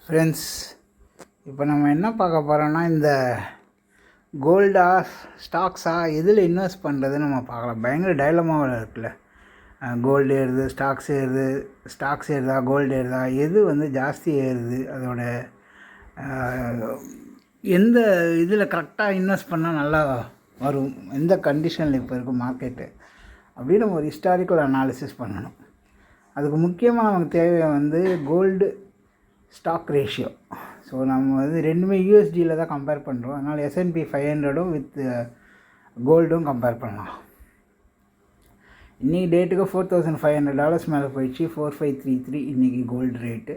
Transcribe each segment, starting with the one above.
Friends, இப்போ நம்ம என்ன பார்க்க போகிறோன்னா, இந்த கோல்டா ஸ்டாக்ஸா எதில் இன்வெஸ்ட் பண்ணுறதுன்னு நம்ம பார்க்கலாம். பயங்கர டைலமாவில் இருக்குல்ல. கோல்டு ஏறுது, ஸ்டாக்ஸ் ஏறுதா, கோல்டு ஏறுதா, எது வந்து ஜாஸ்தி ஏறுது, அதோட எந்த இதில் கரெக்டாக இன்வெஸ்ட் பண்ணால் நல்லா வரும், எந்த கண்டிஷனில் இப்போ இருக்கும் மார்க்கெட்டு அப்படின்னு நம்ம ஒரு ஹிஸ்டாரிக்கல் அனாலிசிஸ் பண்ணணும். அதுக்கு முக்கியமாக நமக்கு தேவை வந்து கோல்டு ஸ்டாக் ரேஷியோ. ஸோ நம்ம வந்து ரெண்டுமே யூஎஸ்டியில் தான் கம்பேர் பண்ணுறோம். அதனால் S&P 500 வித் கோல்டும் கம்பேர் பண்ணலாம். இன்றைக்கி டேட்டுக்கு $4,500 மேலே போயிடுச்சு. 4533 இன்றைக்கி கோல்டு ரேட்டு.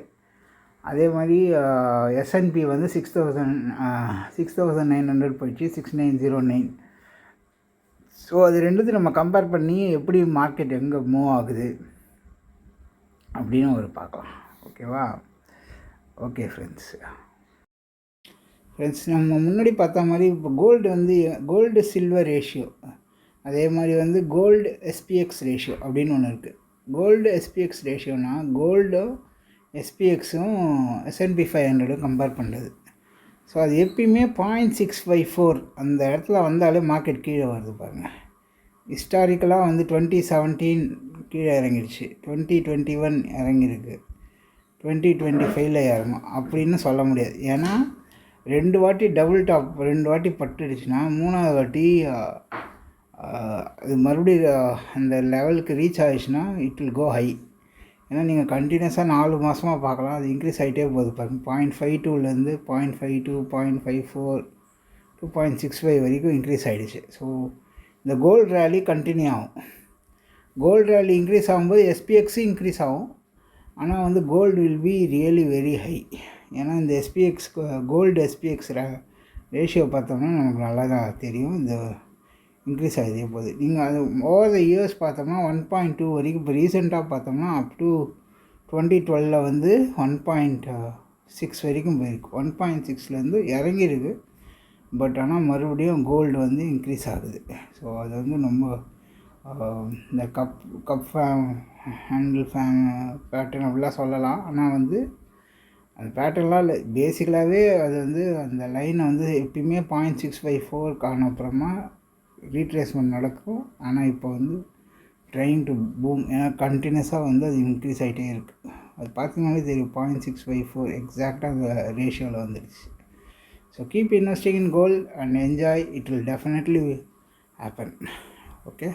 அதே மாதிரி S&P வந்து 6,900 போயிடுச்சு, 6909. ஸோ அது ரெண்டுத்தையும் நம்ம கம்பேர் பண்ணி எப்படி மார்க்கெட் எங்கே மூவ் ஆகுது அப்படின்னு ஒரு பார்க்கலாம். ஓகேவா? ஓகே ஃப்ரெண்ட்ஸ், நம்ம முன்னாடி பார்த்த மாதிரி இப்போ கோல்டு சில்வர் ரேஷியோ, அதே மாதிரி வந்து கோல்டு SPX ரேஷியோ அப்படின்னு ஒன்று இருக்குது. கோல்டு SPX ரேஷியோனா கோல்டும் SPXும் S&P 500 கம்பேர் பண்ணுறது. ஸோ அது எப்பயுமே 0.654 அந்த இடத்துல வந்தாலே மார்க்கெட் கீழே வருது பாருங்கள். ஹிஸ்டாரிக்கலாக வந்து 2017 கீழே இறங்கிடுச்சு, 2021 இறங்கியிருக்கு, 2025 இறங்கும் அப்படின்னு சொல்ல முடியாது. ஏன்னா 2 வாட்டி டபுள் டாப் 2 வாட்டி பட்டுடுச்சுன்னா 3ஆவது வாட்டி அது மறுபடியும் அந்த லெவலுக்கு ரீச் ஆகிடுச்சுன்னா இட் வில் கோ ஹை. ஏன்னா நீங்கள் கண்டினியூஸாக 4 மாதமாக பார்க்கலாம், அது இன்க்ரீஸ் ஆகிட்டே போகுது பாருங்கள். 0.52லேருந்து 0.52, 0.54 to 0.65 வரைக்கும் இன்க்ரீஸ் ஆகிடுச்சு. ஸோ இந்த கோல்டு ரேலி கண்டினியூ ஆகும். கோல்டு ரேலி இன்க்ரீஸ் ஆகும்போது SPX இன்க்ரீஸ் ஆகும். ஆனால் வந்து gold will be really very high. ஏன்னா இந்த கோல்டு SPX ரேஷியோ பார்த்தோம்னா நமக்கு நல்லா தான் தெரியும், இந்த இன்க்ரீஸ் ஆகிதே போகுது. நீங்கள் அது ஓவர் த இயர்ஸ் பார்த்தோம்னா 1.2 வரைக்கும், இப்போ ரீசெண்டாக பார்த்தோம்னா அப் டு 2012 வந்து 1.6 வரைக்கும் போயிருக்கு. 1.6லேருந்து இறங்கியிருக்கு. பட் ஆனால் மறுபடியும் கோல்டு வந்து இன்க்ரீஸ் ஆகுது. ஸோ அது வந்து ரொம்ப இந்த கப் ஹேண்டில் பேட்டர்ன் அப்படிலாம் சொல்லலாம். ஆனால் வந்து அந்த பேட்டர்ன்லாம் இல்லை, பேசிக்கலாகவே அது வந்து அந்த லைனை வந்து எப்பயுமே 0.654 அப்புறமா ரீட்ரேஸ்மெண்ட் நடக்கும். ஆனால் இப்போ வந்து ட்ரைங் டு பூம், ஏன்னா கண்டினியூஸாக வந்து அது இன்க்ரீஸ் ஆகிட்டே இருக்குது. அது பார்த்தீங்கன்னாலே தெரியும், 0.654 எக்ஸாக்டாக அந்த ரேஷியோவில் வந்துடுச்சு. So keep investing in gold and enjoy, it will definitely happen. Okay.